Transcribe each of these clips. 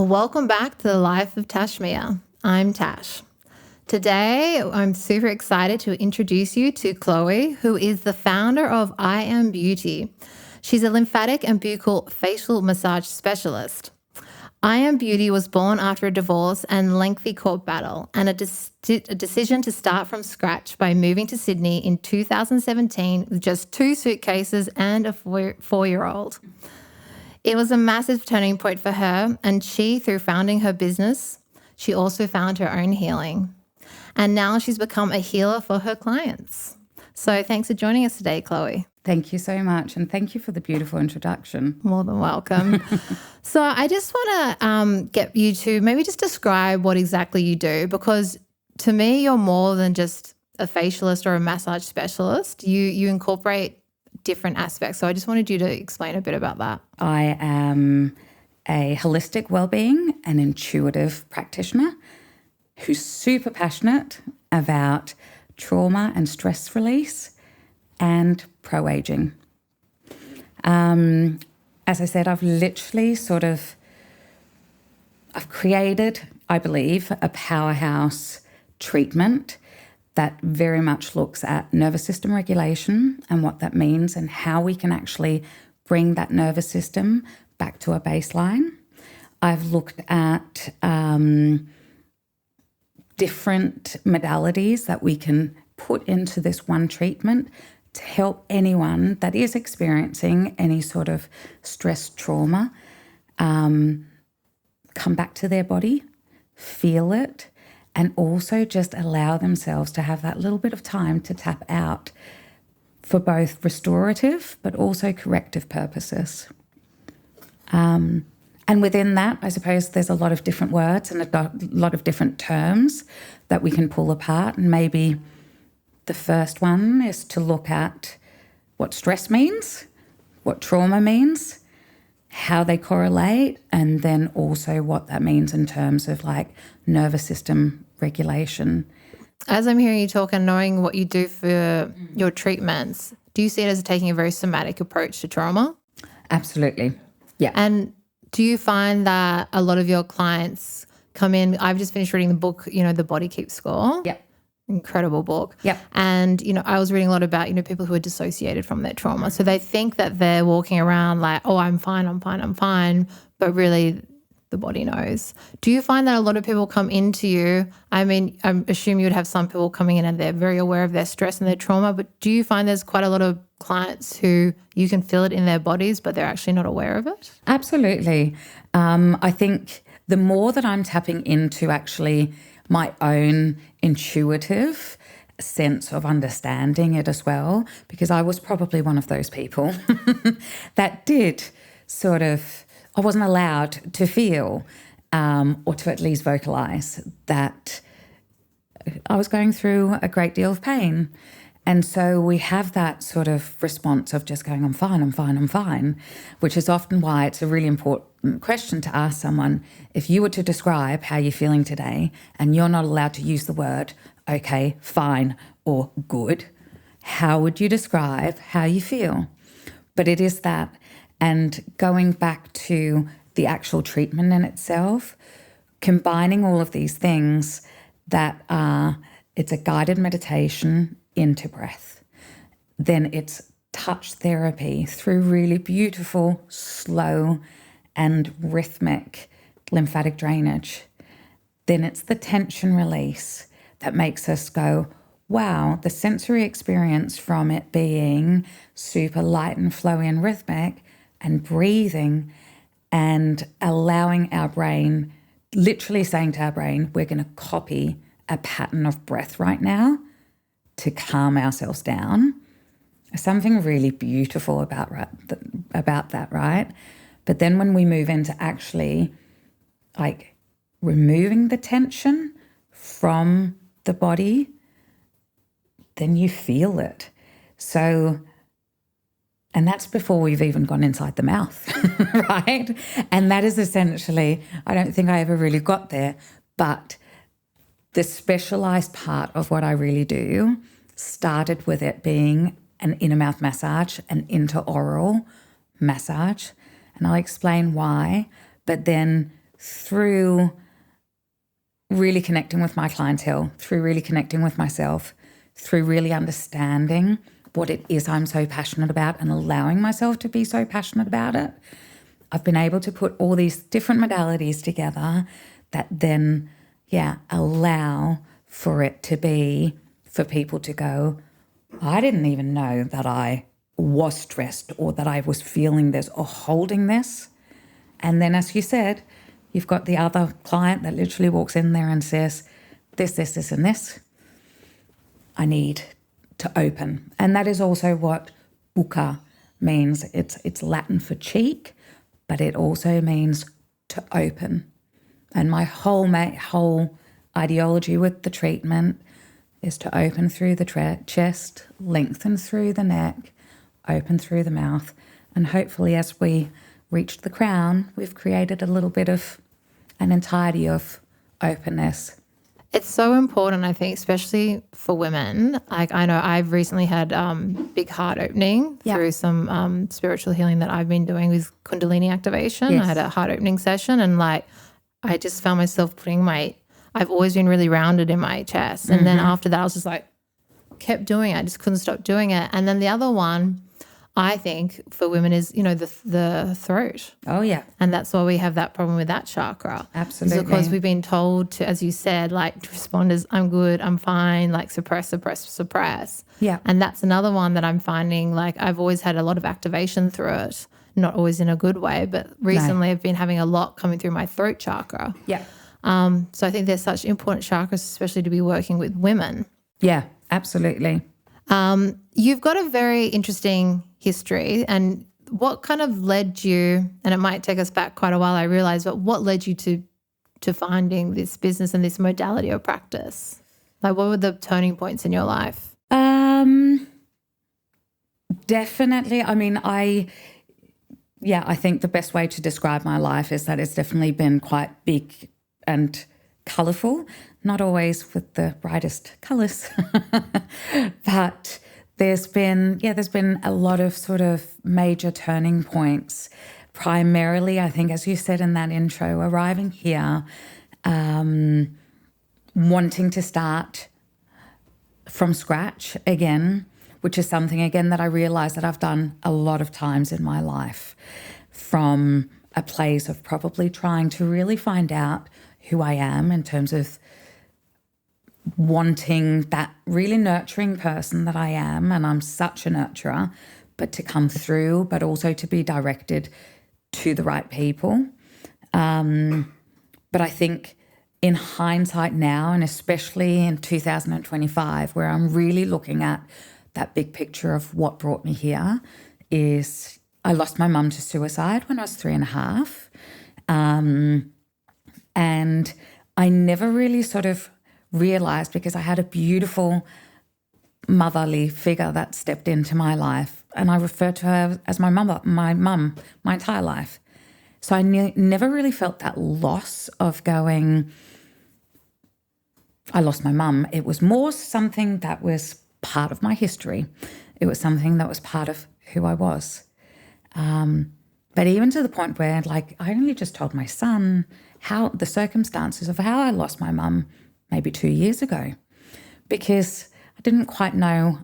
Welcome back to the Life of Tash Mia. I'm Tash. Today, I'm super excited to introduce you to Chloe, who is the founder of I Am Beauty. She's a lymphatic and buccal facial massage specialist. I Am Beauty was born after a divorce and lengthy court battle and a decision to start from scratch by moving to Sydney in 2017 with just 2 suitcases and a 4-year-old. It was a massive turning point for her, and she, through founding her business, she also found her own healing. And now she's become a healer for her clients. So thanks for joining us today, Chloe. Thank you so much. And thank you for the beautiful introduction. More than welcome. So I just want to get you to maybe just describe what exactly you do, because to me, you're more than just a facialist or a massage specialist. You incorporate different aspects. So I just wanted you to explain a bit about that. I am a holistic wellbeing and intuitive practitioner who's super passionate about trauma and stress release and pro-aging. As I said, I've created, I believe, a powerhouse treatment that very much looks at nervous system regulation and what that means and how we can actually bring that nervous system back to a baseline. I've looked at different modalities that we can put into this one treatment to help anyone that is experiencing any sort of stress trauma come back to their body, feel it, and also just allow themselves to have that little bit of time to tap out for both restorative but also corrective purposes. And within that, I suppose there's a lot of different words and a lot of different terms that we can pull apart. And maybe the first one is to look at what stress means, what trauma means, how they correlate, and then also what that means in terms of like nervous system regulation. As I'm hearing you talk and knowing what you do for your treatments, do you see it as taking a very somatic approach to trauma? Absolutely. Yeah. And do you find that a lot of your clients come in? I've just finished reading the book, The Body Keeps Score. Yep. Incredible book. Yep. And, I was reading a lot about, people who are dissociated from their trauma. So they think that they're walking around like, oh, I'm fine. But really the body knows. Do you find that a lot of people come into you? I mean, I assume you would have some people coming in and they're very aware of their stress and their trauma, but do you find there's quite a lot of clients who you can feel it in their bodies, but they're actually not aware of it? Absolutely. I think the more that I'm tapping into actually my own intuitive sense of understanding it as well, because I was probably one of those people that did sort of, I wasn't allowed to feel or to at least vocalize that I was going through a great deal of pain. And so we have that sort of response of just going, I'm fine, which is often why it's a really important question to ask someone. If you were to describe how you're feeling today and you're not allowed to use the word, okay, fine, or good, how would you describe how you feel? But it is that. And going back to the actual treatment in itself, combining all of these things that are, it's a guided meditation into breath. Then it's touch therapy through really beautiful, slow and rhythmic lymphatic drainage. Then it's the tension release that makes us go, wow, the sensory experience from it being super light and flowy and rhythmic and breathing and allowing our brain, literally saying to our brain, we're going to copy a pattern of breath right now to calm ourselves down. Something really beautiful about that, right? But then when we move into actually like removing the tension from the body, then you feel it. So, and that's before we've even gone inside the mouth, right? And that is essentially, I don't think I ever really got there, but the specialized part of what I really do started with it being an inner mouth massage, an interoral massage, and I'll explain why. But then through really connecting with my clientele, through really connecting with myself, through really understanding what it is I'm so passionate about and allowing myself to be so passionate about it, I've been able to put all these different modalities together that then, allow for it to be, for people to go, I didn't even know that I was stressed or that I was feeling this or holding this. And then, as you said, you've got the other client that literally walks in there and says, this, and this. I need to open. And that is also what bucca means. It's Latin for cheek, but it also means to open. And my whole ideology with the treatment is to open through the chest, lengthen through the neck, open through the mouth. And hopefully as we reach the crown, we've created a little bit of an entirety of openness. It's so important, I think, especially for women. Like, I know I've recently had big heart opening through some spiritual healing that I've been doing with Kundalini activation. Yes. I had a heart opening session, and I just found myself I've always been really rounded in my chest. And then after that, I was just kept doing it. I just couldn't stop doing it. And then the other one, I think, for women is, the throat. Oh, yeah. And that's why we have that problem with that chakra. Absolutely. It's because we've been told to, as you said, to respond as I'm good, I'm fine, suppress. Yeah. And that's another one that I'm finding, I've always had a lot of activation through it, not always in a good way, but recently I've been having a lot coming through my throat chakra. Yeah. So I think they're such important chakras, especially to be working with women. Yeah, absolutely. You've got a very interesting history, and what kind of led you, and it might take us back quite a while, I realize, but what led you to finding this business and this modality of practice? What were the turning points in your life? Definitely. I mean, I think the best way to describe my life is that it's definitely been quite big and colourful, not always with the brightest colours, but there's been a lot of sort of major turning points. Primarily, I think, as you said in that intro, arriving here, wanting to start from scratch again, which is something, again, that I realise that I've done a lot of times in my life, from a place of probably trying to really find out who I am in terms of wanting that really nurturing person that I am, and I'm such a nurturer, but to come through, but also to be directed to the right people. But I think in hindsight now, and especially in 2025, where I'm really looking at that big picture of what brought me here, is I lost my mum to suicide when I was 3.5. And I never really sort of realised, because I had a beautiful motherly figure that stepped into my life, and I referred to her as my mum my entire life. So I never really felt that loss of going, I lost my mum. It was more something that was part of my history. It was something that was part of who I was. But even to the point where, I only just told my son how the circumstances of how I lost my mum maybe 2 years ago, because I didn't quite know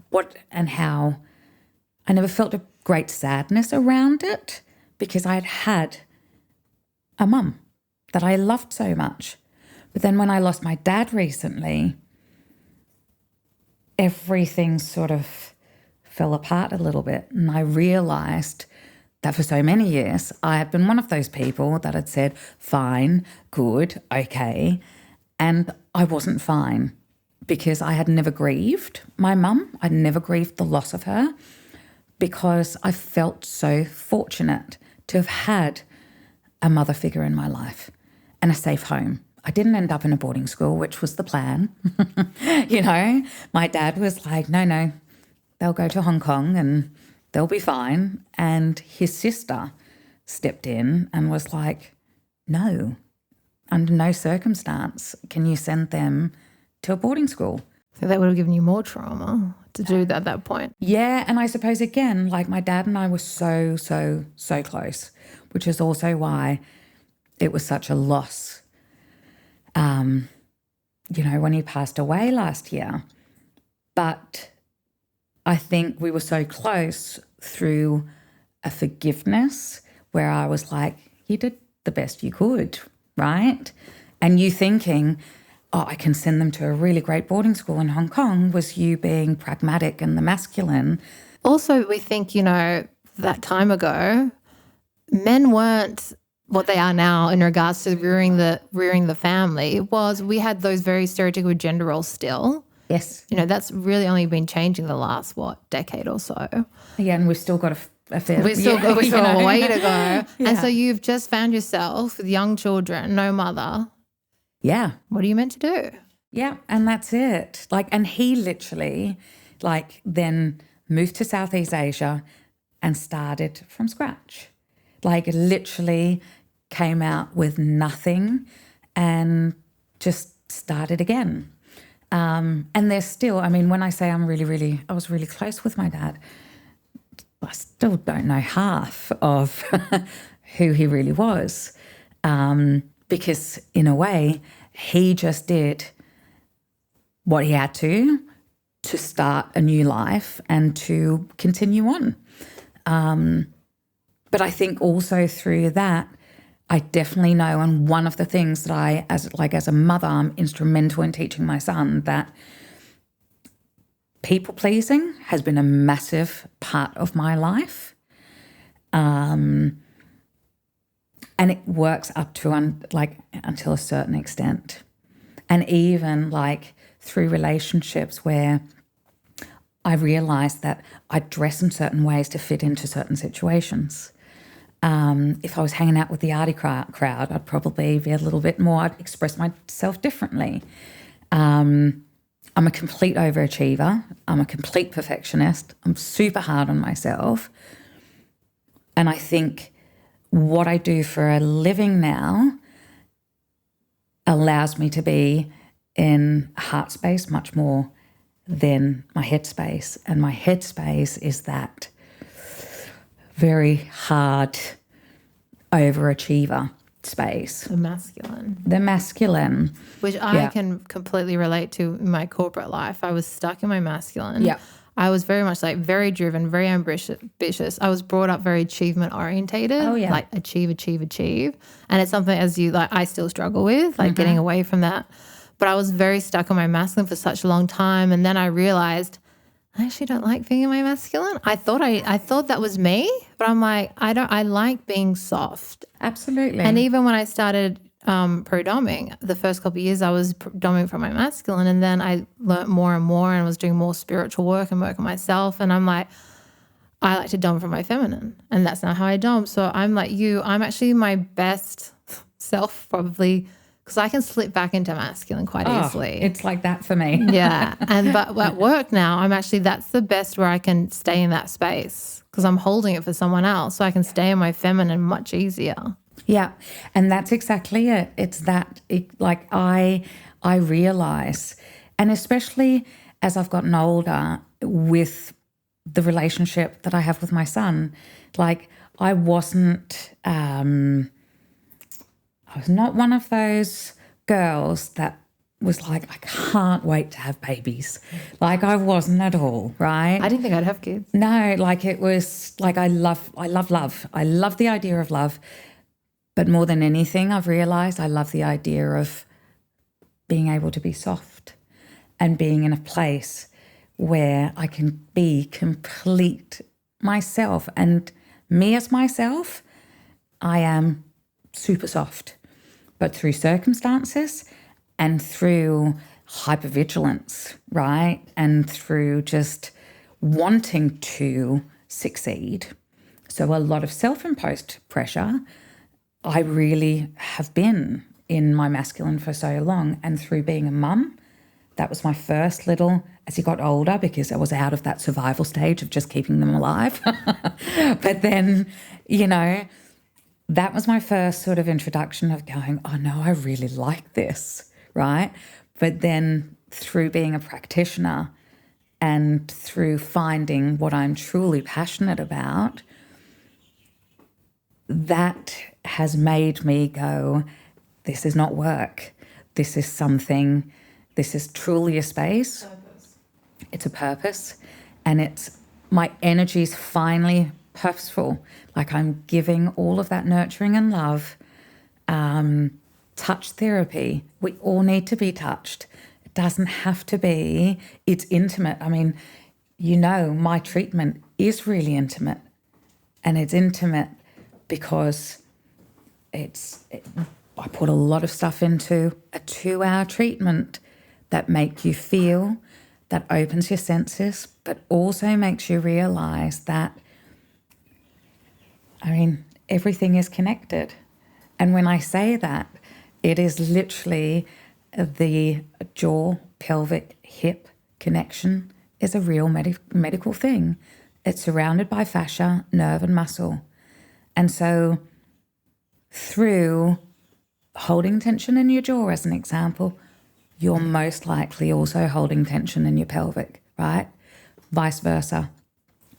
what and how. I never felt a great sadness around it, because I'd had a mum that I loved so much. But then when I lost my dad recently, everything sort of fell apart a little bit. And I realised that for so many years, I had been one of those people that had said, fine, good, okay. And I wasn't fine, because I had never grieved my mum. I'd never grieved the loss of her, because I felt so fortunate to have had a mother figure in my life and a safe home. I didn't end up in a boarding school, which was the plan. My dad was like, no, they'll go to Hong Kong and they'll be fine. And his sister stepped in and was like, no, under no circumstance can you send them to a boarding school. So that would have given you more trauma to do that at that point. Yeah, and I suppose, again, my dad and I were so close, which is also why it was such a loss, when he passed away last year. But I think we were so close through a forgiveness where I was like, you did the best you could, right? And you thinking, oh, I can send them to a really great boarding school in Hong Kong, was you being pragmatic and the masculine. Also, we think, that time ago, men weren't what they are now in regards to rearing the family. Was we had those very stereotypical gender roles still. Yes. That's really only been changing the last, decade or so. Yeah, and we've still got a fair... We've still got a way to go. Yeah. And so you've just found yourself with young children, no mother. Yeah. What are you meant to do? Yeah, and that's it. And he literally, then moved to Southeast Asia and started from scratch. Literally came out with nothing and just started again. And there's still, when I say I was really close with my dad, I still don't know half of who he really was. Because in a way, he just did what he had to start a new life and to continue on. But I think also through that, I definitely know, and one of the things that I, as a mother, I'm instrumental in teaching my son that people pleasing has been a massive part of my life. And it works up to until a certain extent. And even through relationships where I realized that I dress in certain ways to fit into certain situations. If I was hanging out with the arty crowd, I'd probably be a little bit more, I'd express myself differently. I'm a complete overachiever. I'm a complete perfectionist. I'm super hard on myself. And I think what I do for a living now allows me to be in heart space much more than my head space. And my head space is that very hard overachiever space. The masculine. The masculine. Which I can completely relate to in my corporate life. I was stuck in my masculine. Yeah. I was very much very driven, very ambitious. I was brought up very achievement orientated. Oh, yeah. Achieve. And it's something I still struggle with, getting away from that. But I was very stuck on my masculine for such a long time. And then I realized I actually don't like being in my masculine. I thought that was me, but I'm like, I like being soft. Absolutely. And even when I started pro-doming, the first couple of years I was doming from my masculine, and then I learnt more and more and was doing more spiritual work and work on myself. And I'm like, I like to dom from my feminine, and that's not how I dom. So I'm like you. I'm actually my best self probably, because I can slip back into masculine quite easily. It's like that for me. Yeah. But at work now, that's the best where I can stay in that space because I'm holding it for someone else. So I can stay in my feminine much easier. Yeah. And that's exactly it. It's that, I realize, and especially as I've gotten older with the relationship that I have with my son, I wasn't, I was not one of those girls that was like, I can't wait to have babies. I wasn't at all, right? I didn't think I'd have kids. No, it was I love love. I love the idea of love. But more than anything, I've realized I love the idea of being able to be soft and being in a place where I can be complete myself. And me as myself, I am super soft. But through circumstances and through hypervigilance, right? And through just wanting to succeed. So a lot of self-imposed pressure. I really have been in my masculine for so long. And through being a mum, that was my first little, as he got older, because I was out of that survival stage of just keeping them alive. But then, that was my first sort of introduction of going, oh no, I really like this, right? But then through being a practitioner and through finding what I'm truly passionate about, that has made me go, this is not work. This is something, this is truly a space. Purpose. It's a purpose. And it's my energy is finally purposeful. Like I'm giving all of that nurturing and love. Touch therapy. We all need to be touched. It doesn't have to be, it's intimate. I mean, my treatment is really intimate. And it's intimate because I put a lot of stuff into a 2-hour treatment that make you feel, that opens your senses, but also makes you realize that, everything is connected. And when I say that, it is literally the jaw, pelvic, hip connection is a real medical thing. It's surrounded by fascia, nerve, and muscle. And so through holding tension in your jaw, as an example, you're most likely also holding tension in your pelvic, right? Vice versa.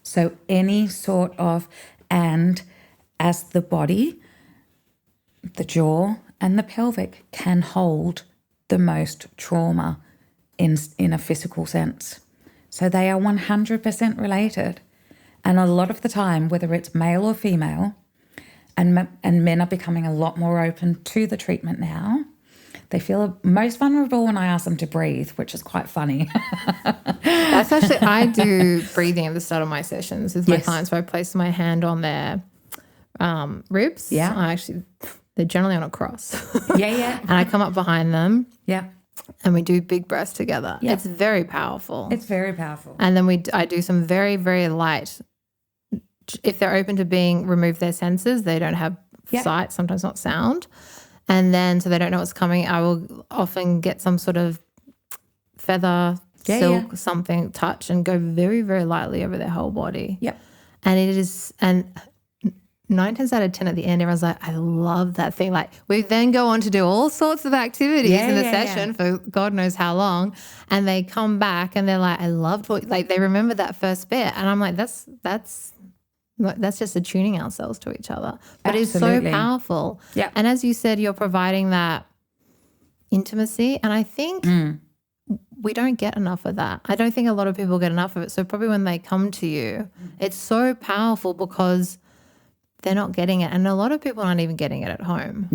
So any sort of, and as the body, the jaw and the pelvic can hold the most trauma in a physical sense. So they are 100% related. And a lot of the time, whether it's male or female, and men are becoming a lot more open to the treatment now, they feel most vulnerable when I ask them to breathe, which is quite funny. That's actually, I do breathing at the start of my sessions with my clients, where I place my hand on their ribs. Yeah. They're generally on a cross. Yeah. And I come up behind them. Yeah. And we do big breaths together. Yeah. It's very powerful. It's very powerful. And then I do some very, very light. If they're open to remove their senses, they don't have sight, sometimes not sound. And then, so they don't know what's coming, I will often get some sort of feather, silk, something, touch, and go very, very lightly over their whole body. Yep. And 9 times out of 10 at the end, everyone's like, I love that thing. Like, we then go on to do all sorts of activities in the session for God knows how long. And they come back and they're like, I loved they remember that first bit. And I'm like, that's just attuning ourselves to each other. But Absolutely. It's so powerful. Yeah. And as you said, you're providing that intimacy. And I think we don't get enough of that. I don't think a lot of people get enough of it. So probably when they come to you, it's so powerful because they're not getting it. And a lot of people aren't even getting it at home.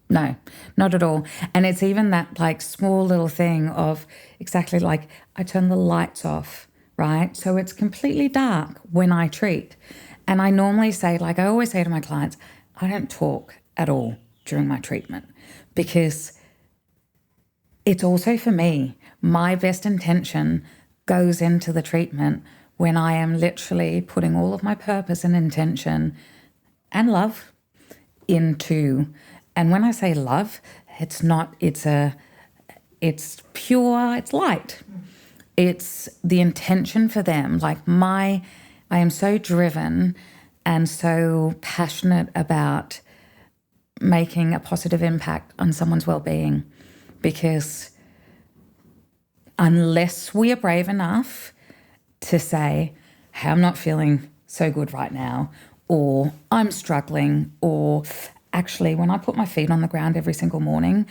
No, not at all. And it's even that small little thing of exactly I turn the lights off, right? So it's completely dark when I treat. And I normally say, I always say to my clients, I don't talk at all during my treatment because it's also for me. My best intention goes into the treatment when I am literally putting all of my purpose and intention and love into. And when I say love, it's pure, it's light. It's the intention for them. I am so driven and so passionate about making a positive impact on someone's well-being, because unless we are brave enough to say, hey, I'm not feeling so good right now, or I'm struggling, or actually when I put my feet on the ground every single morning,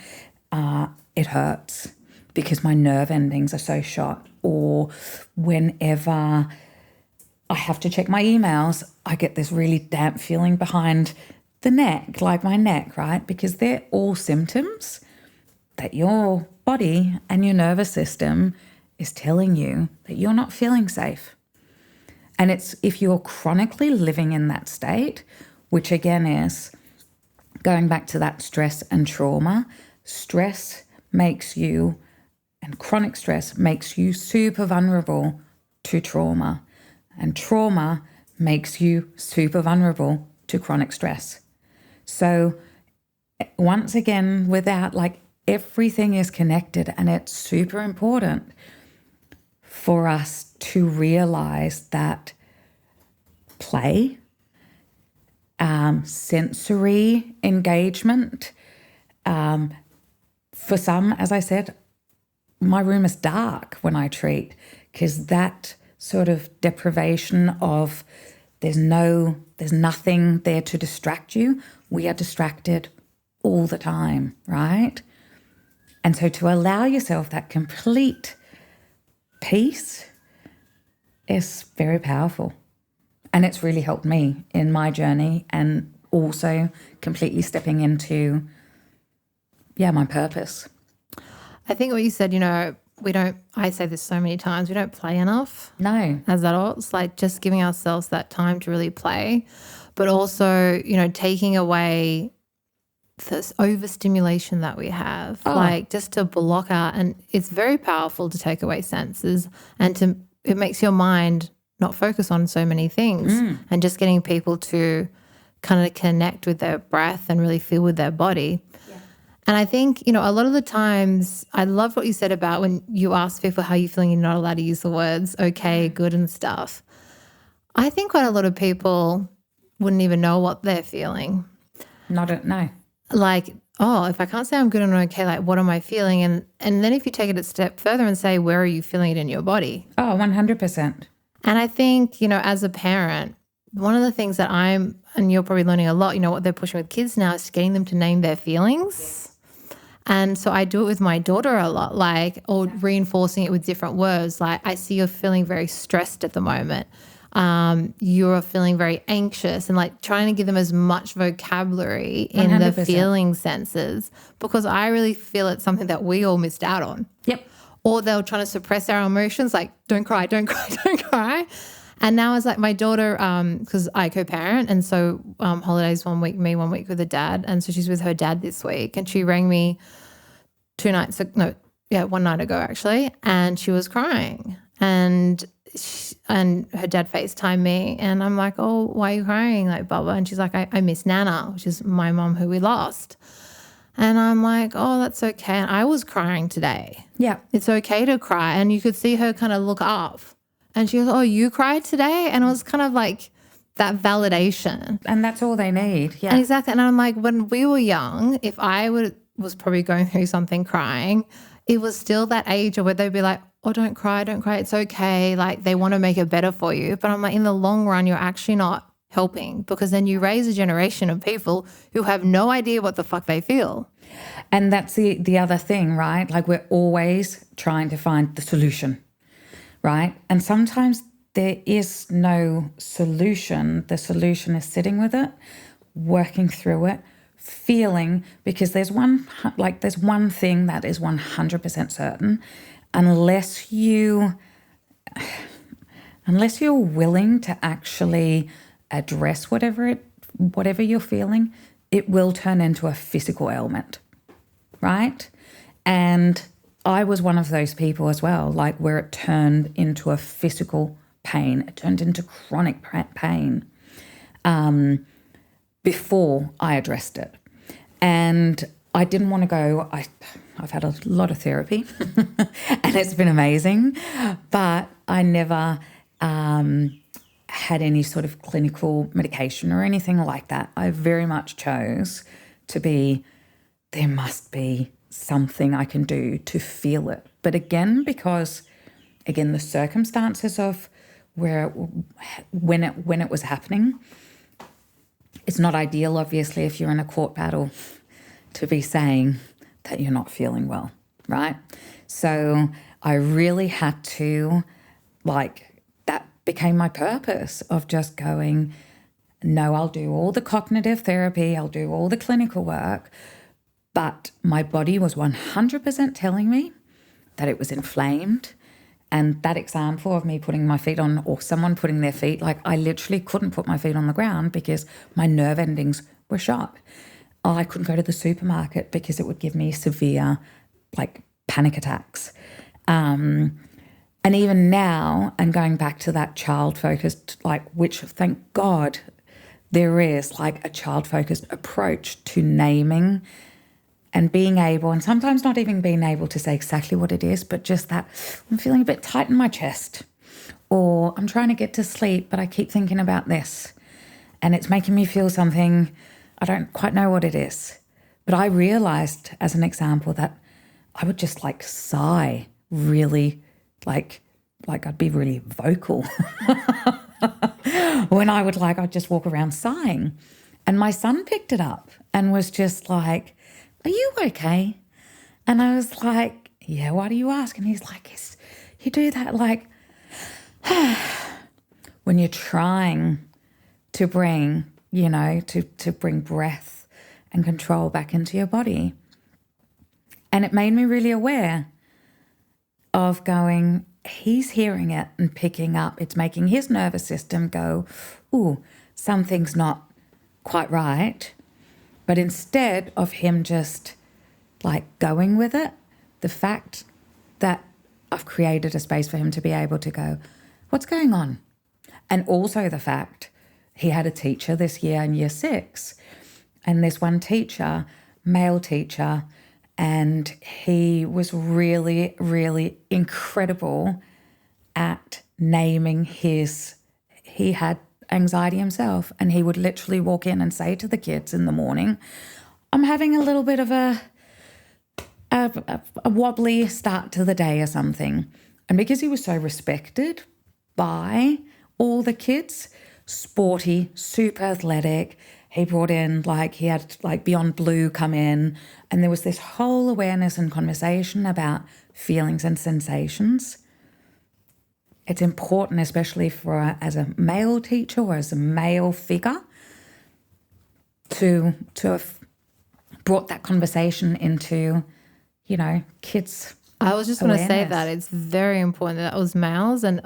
it hurts because my nerve endings are so shot, or whenever I have to check my emails, I get this really damp feeling behind the neck, like my neck, right? Because they're all symptoms that your body and your nervous system is telling you that you're not feeling safe. And it's if you're chronically living in that state, which again is going back to that stress and trauma, stress makes you, and chronic stress makes you super vulnerable to trauma. And trauma makes you super vulnerable to chronic stress. So once again, without everything is connected, and it's super important for us to realize that play, sensory engagement, for some, as I said, my room is dark when I treat, because that sort of deprivation of there's nothing there to distract you we are distracted all the time, right? And so to allow yourself that complete peace is very powerful. And it's really helped me in my journey, and also completely stepping into, my purpose. I think what you said, I say this so many times, we don't play enough. No. As adults, like just giving ourselves that time to really play, but also, taking away this overstimulation that we have, like just to block out. And it's very powerful to take away senses, and it makes your mind not focus on so many things, and just getting people to kind of connect with their breath and really feel with their body. Yeah. And I think, a lot of the times, I love what you said about when you ask people how you're feeling, you're not allowed to use the words okay, good and stuff. I think quite a lot of people wouldn't even know what they're feeling. No. Like, if I can't say I'm good and okay, like what am I feeling? And then if you take it a step further and say, where are you feeling it in your body? 100%. And I think, as a parent, one of the things that and you're probably learning a lot, what they're pushing with kids now is getting them to name their feelings. Yes. And so I do it with my daughter a lot, or reinforcing it with different words. Like, I see you're feeling very stressed at the moment. You're feeling very anxious, and like trying to give them as much vocabulary in 100%. The feeling senses, because I really feel it's something that we all missed out on. Yep. Or they'll try to suppress our emotions, like don't cry, don't cry, don't cry. And now it's like my daughter, because I co-parent, and so holidays 1 week, me 1 week with the dad. And so she's with her dad this week, and she rang me 1 night ago actually, and she was crying. And her dad FaceTimed me, and I'm like, oh, why are you crying? Like, Bubba. And she's like, I miss Nana, which is my mom who we lost. And I'm like, oh, that's okay. And I was crying today. Yeah. It's okay to cry. And you could see her kind of look up. And she goes, oh, you cried today? And it was kind of like that validation. And that's all they need. Yeah. And exactly. And I'm like, when we were young, if I was probably going through something crying, it was still that age where they'd be like, oh, don't cry, it's okay. Like, they want to make it better for you. But I'm like, in the long run, you're actually not helping, because then you raise a generation of people who have no idea what the fuck they feel. And that's the other thing, right? Like, we're always trying to find the solution, right? And sometimes there is no solution. The solution is sitting with it, working through it, feeling, because there's one thing that is 100% certain. Unless you're willing to actually address whatever you're feeling, it will turn into a physical ailment, right? And I was one of those people as well, like where it turned into a physical pain. It turned into chronic pain before I addressed it. And I didn't want to go. I've had a lot of therapy and it's been amazing, but I never had any sort of clinical medication or anything like that. I very much chose to be, there must be something I can do to feel it. But again, because the circumstances of when it was happening, it's not ideal, obviously, if you're in a court battle to be saying that you're not feeling well, right? So I really had to, that became my purpose of just going, no, I'll do all the cognitive therapy, I'll do all the clinical work, but my body was 100% telling me that it was inflamed. And that example of me putting my feet on, or someone putting their feet, I literally couldn't put my feet on the ground because my nerve endings were shot. I couldn't go to the supermarket because it would give me severe, panic attacks. And even now, and going back to that child-focused, which thank God there is, a child-focused approach to naming and being able, and sometimes not even being able to say exactly what it is, but just that I'm feeling a bit tight in my chest, or I'm trying to get to sleep, but I keep thinking about this, and it's making me feel something, I don't quite know what it is. But I realized, as an example, that I would just sigh really, like I'd be really vocal when I'd just walk around sighing. And my son picked it up and was just like, "Are you okay?" And I was like, "Yeah, why do you ask?" And he's like, "You do that like when you're trying to bring, to bring breath and control back into your body." And it made me really aware of going, he's hearing it and picking up. It's making his nervous system go, "Ooh, something's not quite right." But instead of him just like going with it, the fact that I've created a space for him to be able to go, "What's going on?" And also the fact he had a teacher this year in year 6, and this one teacher, male teacher, and he was really, really incredible at naming he had anxiety himself, and he would literally walk in and say to the kids in the morning, "I'm having a little bit of a wobbly start to the day," or something. And because he was so respected by all the kids, sporty, super athletic, he brought in he had Beyond Blue come in, and there was this whole awareness and conversation about feelings and sensations. It's important, especially as a male teacher or as a male figure, to have brought that conversation into, kids. I was just going to say that it's very important that it was males, and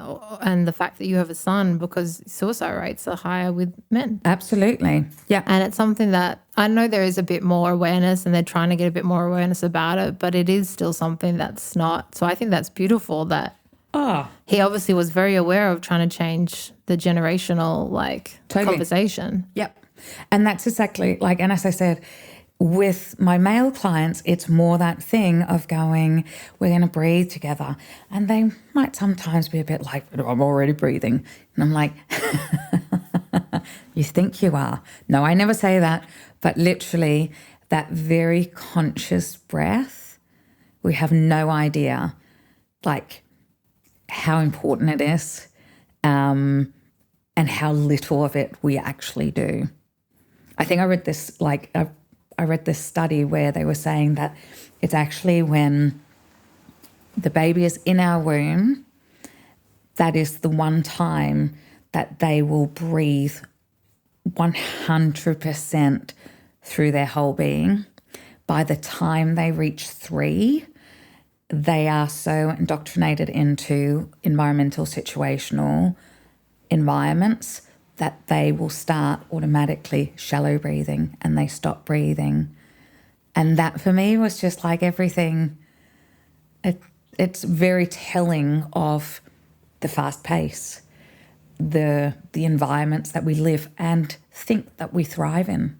the fact that you have a son, because suicide rates are higher with men. Absolutely. Yeah. And it's something that I know there is a bit more awareness, and they're trying to get a bit more awareness about it, but it is still something that's not. So I think that's beautiful that he obviously was very aware of trying to change the generational totally. Conversation. Yep. And that's exactly and as I said, with my male clients, it's more that thing of going, we're going to breathe together. And they might sometimes be a bit like, "I'm already breathing." And I'm like, "You think you are." No, I never say that. But literally that very conscious breath, we have no idea how important it is, and how little of it we actually do. I think I read this, I read this study where they were saying that it's actually when the baby is in our womb, that is the one time that they will breathe 100% through their whole being. By the time they reach 3, they are so indoctrinated into environmental, situational environments that they will start automatically shallow breathing, and they stop breathing. And that for me was just everything. It's very telling of the fast pace, the environments that we live and think that we thrive in.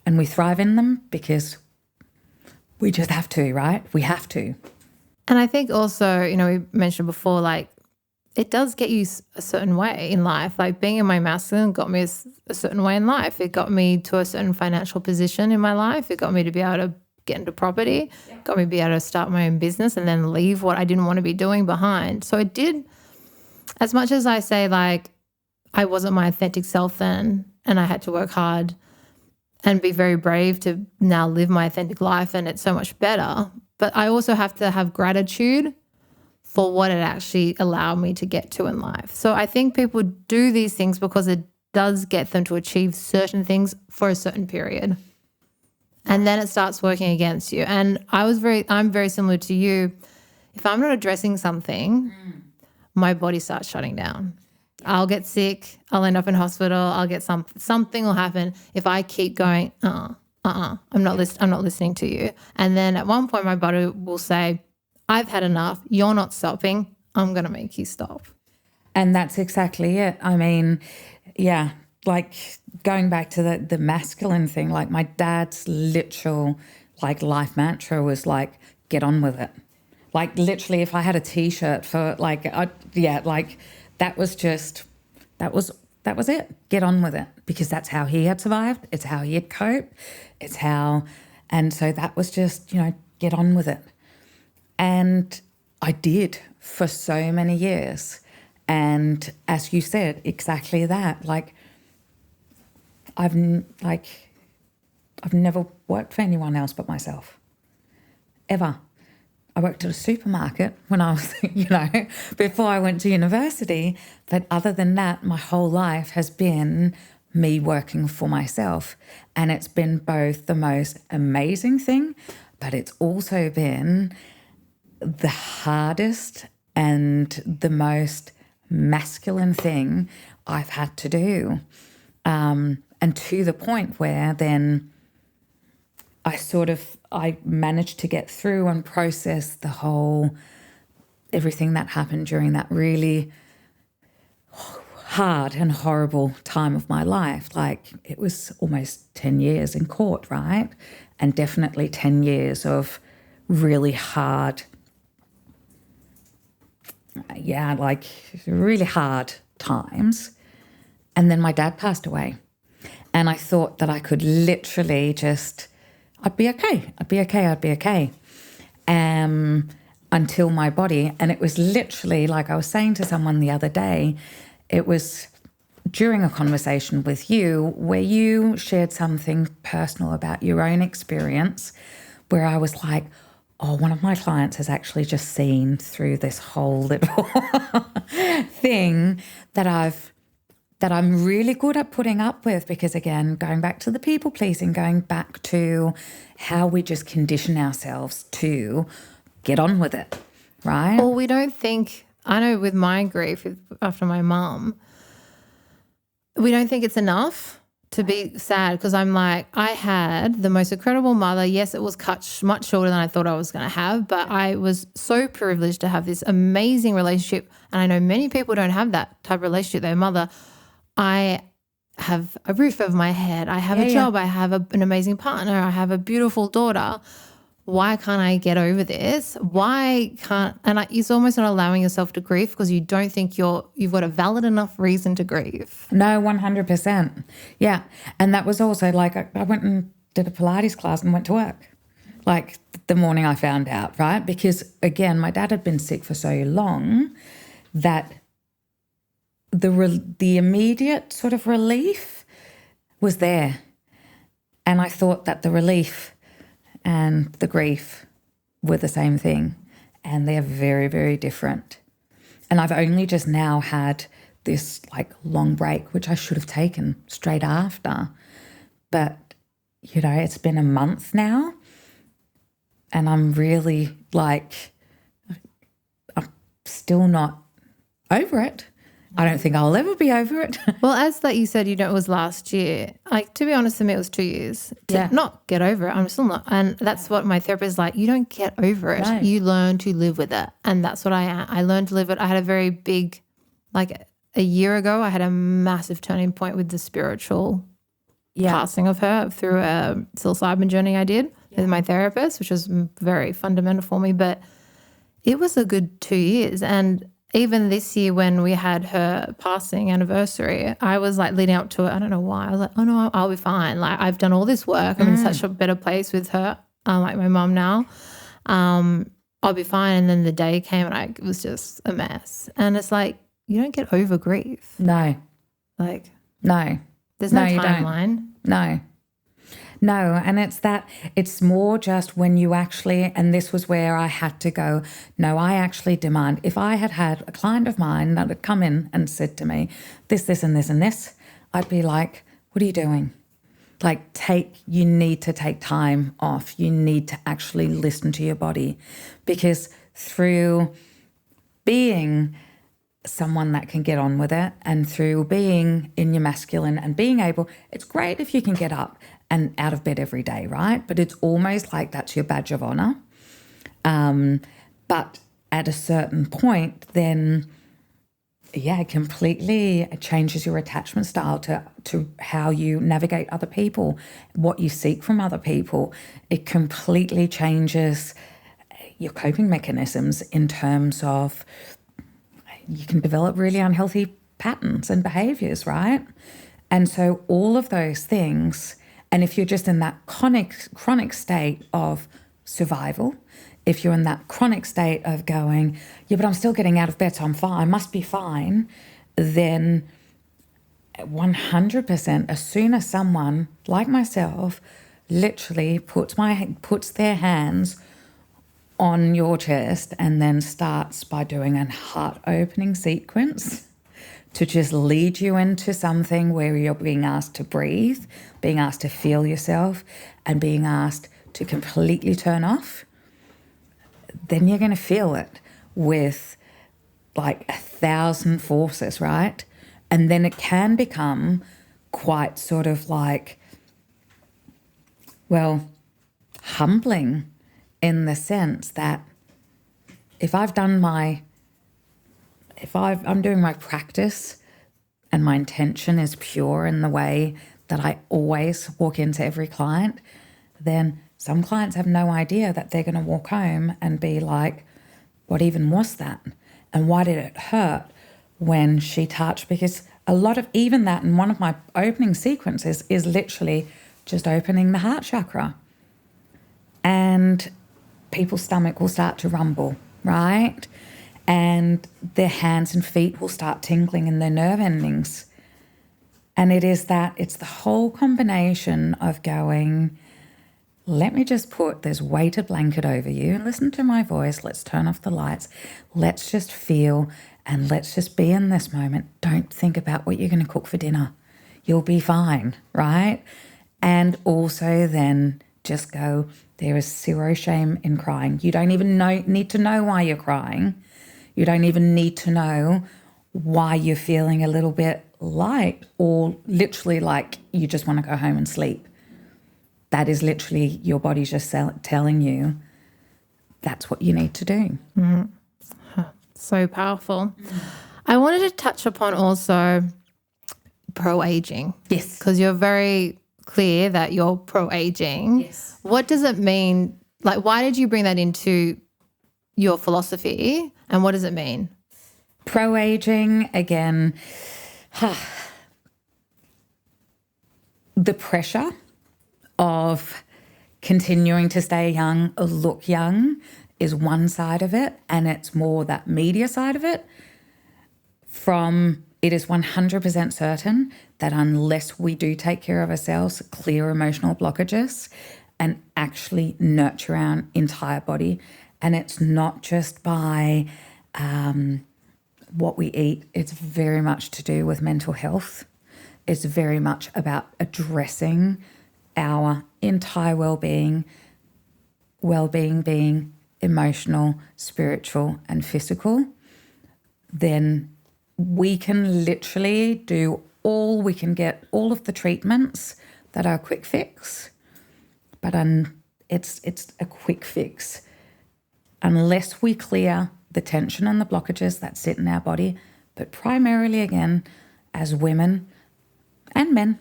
And we thrive in them because we just have to, right? We have to. And I think also, we mentioned before, it does get you a certain way in life. Being in my masculine got me a certain way in life. It got me to a certain financial position in my life. It got me to be able to get into property, got me to be able to start my own business and then leave what I didn't want to be doing behind. So it did, as much as I say I wasn't my authentic self then, and I had to work hard and be very brave to now live my authentic life, and it's so much better. But I also have to have gratitude for what it actually allowed me to get to in life. So I think people do these things because it does get them to achieve certain things for a certain period. And then it starts working against you. And I'm very similar to you. If I'm not addressing something, my body starts shutting down. I'll get sick. I'll end up in hospital. I'll get something will happen if I keep going, I'm not listening to you. And then at one point my body will say, "I've had enough. You're not stopping. I'm going to make you stop." And that's exactly it. I mean, yeah, going back to the masculine thing, my dad's literal life mantra was get on with it. Literally, if I had a T-shirt for that was it. Get on with it, because that's how he had survived. It's how he had coped. And so that was just, get on with it. And I did for so many years. And as you said, exactly that. I've never worked for anyone else but myself, ever. I worked at a supermarket when I was, before I went to university. But other than that, my whole life has been me working for myself. And it's been both the most amazing thing, but it's also been the hardest and the most masculine thing I've had to do. And to the point where then I managed to get through and process everything that happened during that really hard and horrible time of my life. Like, it was almost 10 years in court, right? And definitely 10 years of really hard, really hard times. And then my dad passed away. And I thought that I could literally I'd be okay. Until my body, and it was literally like I was saying to someone the other day, it was during a conversation with you where you shared something personal about your own experience, where I was like, oh, one of my clients has actually just seen through this whole little thing that I'm really good at putting up with, because, again, going back to the people pleasing, going back to how we just condition ourselves to get on with it, right? Well, we don't think, I know with my grief after my mum, we don't think it's enough to be sad, because I'm like, I had the most incredible mother. Yes, it was cut much shorter than I thought I was going to have, but I was so privileged to have this amazing relationship. And I know many people don't have that type of relationship with their mother. I have a roof over my head. I have a job. I have an amazing partner. I have a beautiful daughter. Why can't I get over this? It's almost not allowing yourself to grieve because you don't think you've got a valid enough reason to grieve. No, 100%. Yeah. And that was also like, I went and did a Pilates class and went to work, like the morning I found out, right? Because, again, my dad had been sick for so long that the immediate sort of relief was there. And I thought that the relief and the grief were the same thing, and they're very, very different. And I've only just now had this like long break, which I should have taken straight after. But, it's been a month now, and I'm really I'm still not over it. I don't think I'll ever be over it. Well, as you said, it was last year. Like, to be honest, to me, it was 2 years to not get over it. I'm still not. And that's what my therapist is like. You don't get over it. No. You learn to live with it. And that's what I learned to live with it. I had a very big, a year ago, I had a massive turning point with the spiritual passing of her through a psilocybin journey I did with my therapist, which was very fundamental for me. But it was a good 2 years. And even this year when we had her passing anniversary, I was leading up to it. I don't know why. I was like, oh no, I'll be fine. I've done all this work. I'm in such a better place with her, like my mum now. I'll be fine. And then the day came and it was just a mess. And it's like, you don't get over grief. No. No. There's no timeline. No, and it's more just when you actually, and this was where I had to go, no, I actually demand, if I had a client of mine that had come in and said to me, this, and this, and this, I'd be like, what are you doing? You need to take time off. You need to actually listen to your body, because through being someone that can get on with it and through being in your masculine and being able, it's great if you can get up and out of bed every day, right? But it's almost like that's your badge of honor. But at a certain point, then, it completely changes your attachment style to how you navigate other people, what you seek from other people. It completely changes your coping mechanisms in terms of you can develop really unhealthy patterns and behaviors, right? And so all of those things. And if you're just in that chronic state of survival, if you're in that chronic state of going, but I'm still getting out of bed, so I'm fine, I must be fine, then 100%. As soon as someone like myself literally puts their hands on your chest and then starts by doing a heart opening sequence to just lead you into something where you're being asked to breathe, being asked to feel yourself, and being asked to completely turn off, then you're going to feel it with like 1,000 forces, right? And then it can become quite sort of like, well, humbling in the sense that if I'm doing my practice and my intention is pure in the way that I always walk into every client, then some clients have no idea that they're going to walk home and be like, what even was that? And why did it hurt when she touched? Because a lot of even that in one of my opening sequences is literally just opening the heart chakra. And people's stomach will start to rumble, right? And their hands and feet will start tingling in their nerve endings. And it's the whole combination of going, let me just put this weighted blanket over you and listen to my voice. Let's turn off the lights. Let's just feel and let's just be in this moment. Don't think about what you're going to cook for dinner. You'll be fine, right? And also then just go, there is zero shame in crying. You don't even need to know why you're crying. You don't even need to know why you're feeling a little bit light or literally like you just want to go home and sleep. That is literally your body just telling you that's what you need to do. So powerful. I wanted to touch upon also pro-aging. Yes. Because you're very clear that you're pro-aging. Yes. What does it mean? Like, why did you bring that into your philosophy and what does it mean? Pro-aging, again, the pressure of continuing to stay young or look young is one side of it, and it's more that media side of it. It is 100% certain that unless we do take care of ourselves, clear emotional blockages, and actually nurture our entire body, and it's not just by what we eat, it's very much to do with mental health. It's very much about addressing our entire well-being being emotional, spiritual, and physical. Then we can literally we can get all of the treatments that are a quick fix, but it's a quick fix unless we clear the tension and the blockages that sit in our body. But primarily, again, as women and men,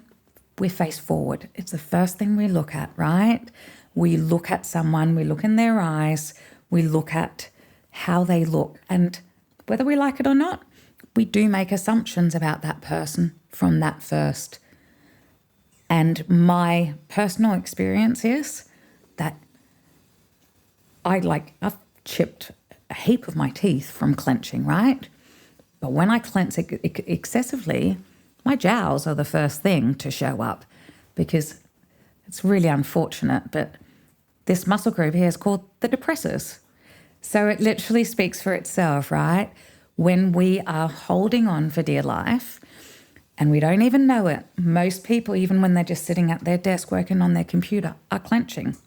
we face forward. It's the first thing we look at, right? We look at someone, we look in their eyes, we look at how they look, and whether we like it or not, we do make assumptions about that person from that first. And my personal experience is that I've chipped a heap of my teeth from clenching, right? But when I clench excessively, my jowls are the first thing to show up, because it's really unfortunate, but this muscle group here is called the depressors. So it literally speaks for itself, right? When we are holding on for dear life and we don't even know it, most people, even when they're just sitting at their desk working on their computer, are clenching.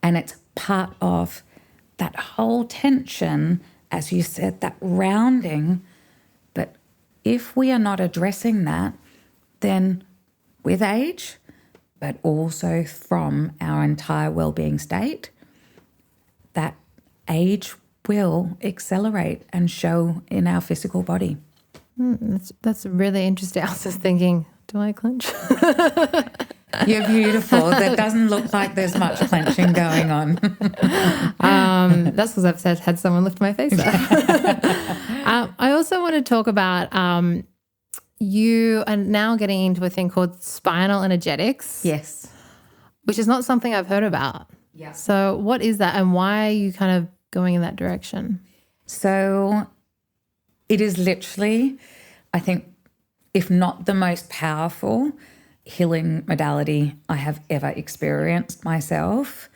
And it's part of that whole tension, as you said, that rounding. But if we are not addressing that, then with age, but also from our entire well-being state, that age will accelerate and show in our physical body. That's really interesting. I was just thinking, do I clench? You're beautiful. That doesn't look like there's much clenching going on. That's because I've had someone lift my face up. I also want to talk about you are now getting into a thing called spinal energetics. Yes. Which is not something I've heard about. Yeah. So what is that and why are you kind of going in that direction? So it is literally, I think if not the most powerful healing modality I have ever experienced myself.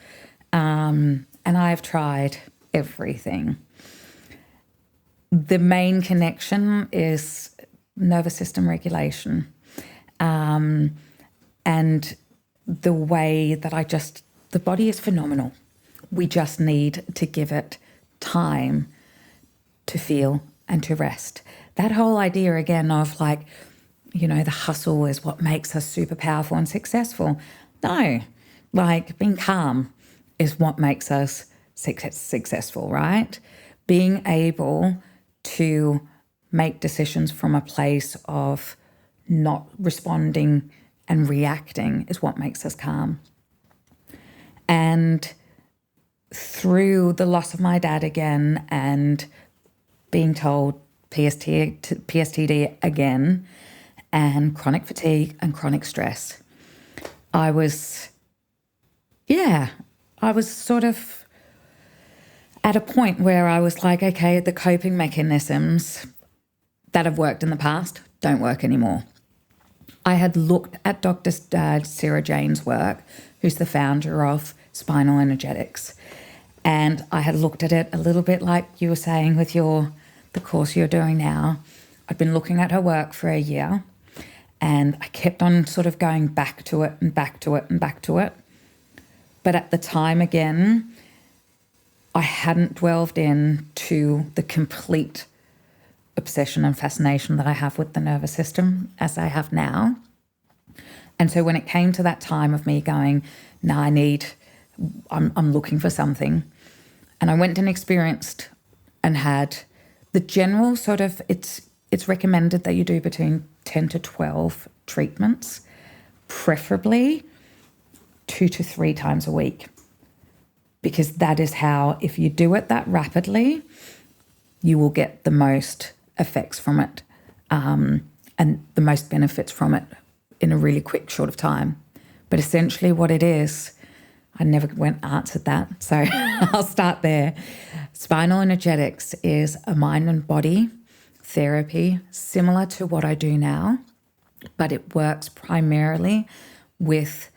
And I've tried everything. The main connection is nervous system regulation. And the way that the body is phenomenal. We just need to give it time to feel and to rest. That whole idea again of like, the hustle is what makes us super powerful and successful. No, like being calm is what makes us successful, right? Being able to make decisions from a place of not responding and reacting is what makes us calm. And through the loss of my dad again and being told PSTD again and chronic fatigue and chronic stress, I was sort of at a point where I was like, okay, the coping mechanisms that have worked in the past don't work anymore. I had looked at Dr. Sarah Jane's work, who's the founder of Spinal Energetics, and I had looked at it a little bit like you were saying with the course you're doing now. I'd been looking at her work for a year, and I kept on sort of going back to it and back to it and back to it. But at the time, again, I hadn't delved into the complete obsession and fascination that I have with the nervous system as I have now. And so when it came to that time of me going, no, I'm looking for something. And I went and experienced and had the general sort of, it's recommended that you do between 10 to 12 treatments, preferably 2 to 3 times a week. Because that is how, if you do it that rapidly, you will get the most effects from it and the most benefits from it in a really quick, short of time. But essentially what it is, I never answered that, so I'll start there. Spinal energetics is a mind and body therapy similar to what I do now, but it works primarily with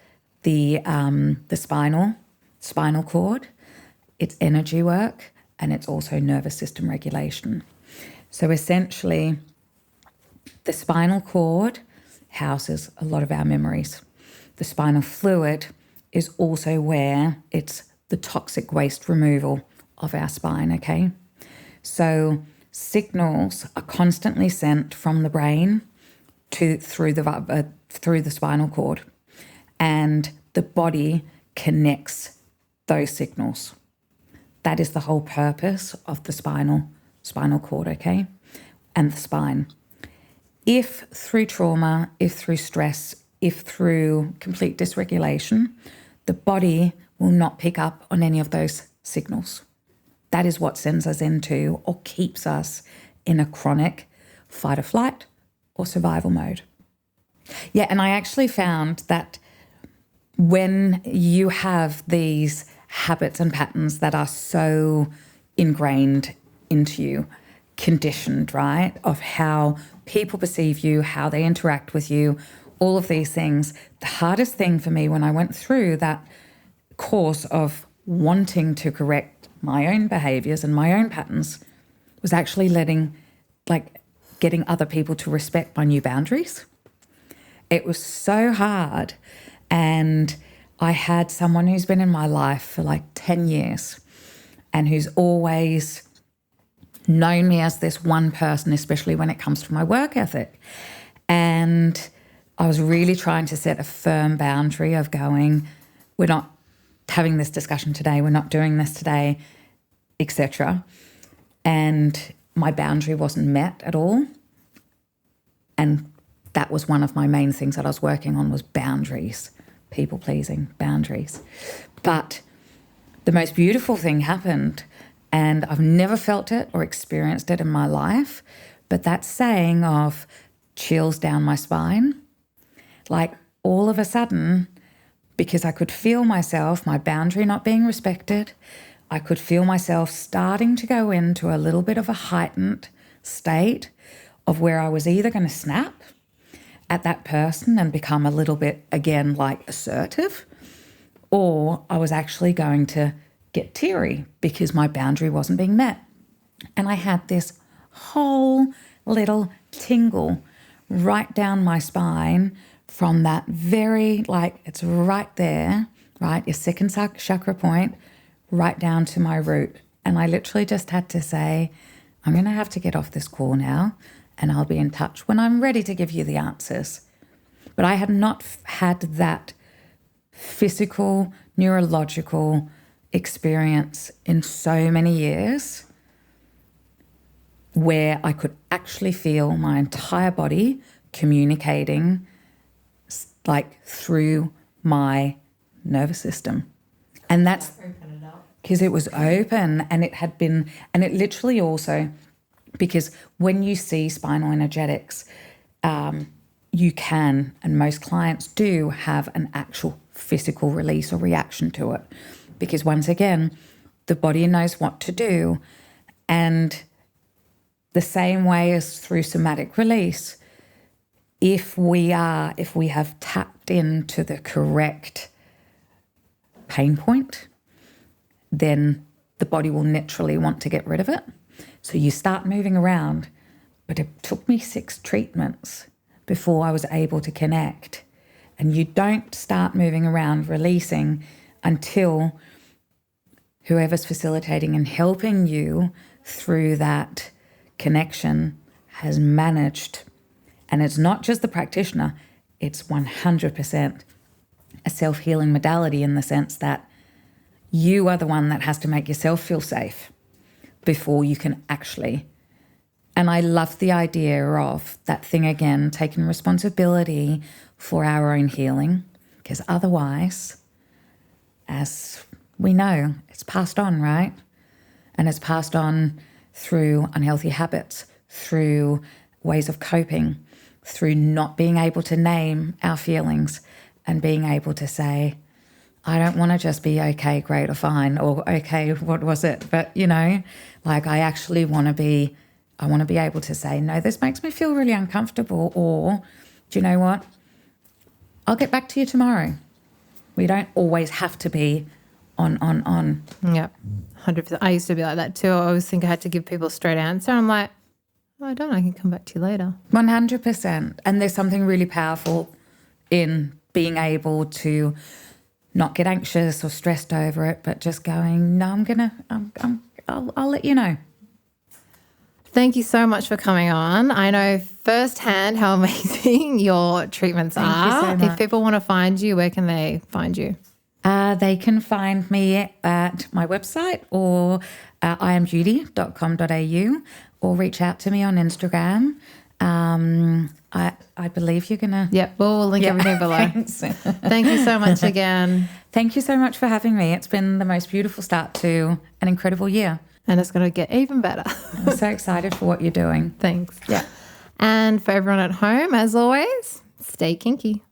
the spinal cord. It's energy work, and it's also nervous system regulation. So essentially, the spinal cord houses a lot of our memories. The spinal fluid is also where it's the toxic waste removal of our spine, okay? So signals are constantly sent from the brain through the spinal cord, and the body connects those signals. That is the whole purpose of the spinal cord, okay? And the spine. If through trauma, if through stress, if through complete dysregulation, the body will not pick up on any of those signals. That is what sends us into or keeps us in a chronic fight or flight or survival mode. Yeah, and I actually found that when you have these habits and patterns that are so ingrained into you, conditioned, right, of how people perceive you, how they interact with you, all of these things, the hardest thing for me when I went through that course of wanting to correct my own behaviors and my own patterns was actually getting other people to respect my new boundaries. It was so hard. And I had someone who's been in my life for like 10 years and who's always known me as this one person, especially when it comes to my work ethic. And I was really trying to set a firm boundary of going, we're not having this discussion today, we're not doing this today, etc. And my boundary wasn't met at all. And that was one of my main things that I was working on was boundaries, people-pleasing, boundaries. But the most beautiful thing happened, and I've never felt it or experienced it in my life, but that saying of chills down my spine, like all of a sudden, because I could feel myself, my boundary not being respected, I could feel myself starting to go into a little bit of a heightened state of where I was either going to snap at that person and become a little bit, again, like assertive, or I was actually going to get teary because my boundary wasn't being met. And I had this whole little tingle right down my spine from that very, like, it's right there, right, your second chakra point, right down to my root. And I literally just had to say, I'm going to have to get off this call now, and I'll be in touch when I'm ready to give you the answers. But I had not had that physical, neurological experience in so many years where I could actually feel my entire body communicating like through my nervous system. And that's because it was open, and it had been, and it literally also, because when you see spinal energetics, you can, and most clients do, have an actual physical release or reaction to it. Because once again, the body knows what to do. And the same way as through somatic release, if we have tapped into the correct pain point, then the body will naturally want to get rid of it. So you start moving around, but it took me 6 treatments before I was able to connect. And you don't start moving around, releasing, until whoever's facilitating and helping you through that connection has managed. And it's not just the practitioner, it's 100% a self-healing modality, in the sense that you are the one that has to make yourself feel safe before you can actually. And I love the idea of that thing again, taking responsibility for our own healing, because otherwise, as we know, it's passed on, right? And it's passed on through unhealthy habits, through ways of coping, through not being able to name our feelings and being able to say, I don't want to just be okay, great, or fine, or okay, what was it? But, you know, like I actually want to be, I want to be able to say, no, this makes me feel really uncomfortable, or do you know what? I'll get back to you tomorrow. We don't always have to be on. Yeah, 100%. I used to be like that too. I always think I had to give people a straight answer. I'm like, oh, I don't. I can come back to you later. 100%. And there's something really powerful in being able to not get anxious or stressed over it, but just going, no, I'll let you know. Thank you so much for coming on. I know firsthand how amazing your treatments are. Thank you so much. If people want to find you, where can they find you? They can find me at my website, or iambeauty.com.au, or reach out to me on Instagram. I believe you're going to... Yep, we'll link everything below. Thanks. Thank you so much again. Thank you so much for having me. It's been the most beautiful start to an incredible year. And it's going to get even better. I'm so excited for what you're doing. Thanks. Yeah. And for everyone at home, as always, stay kinky.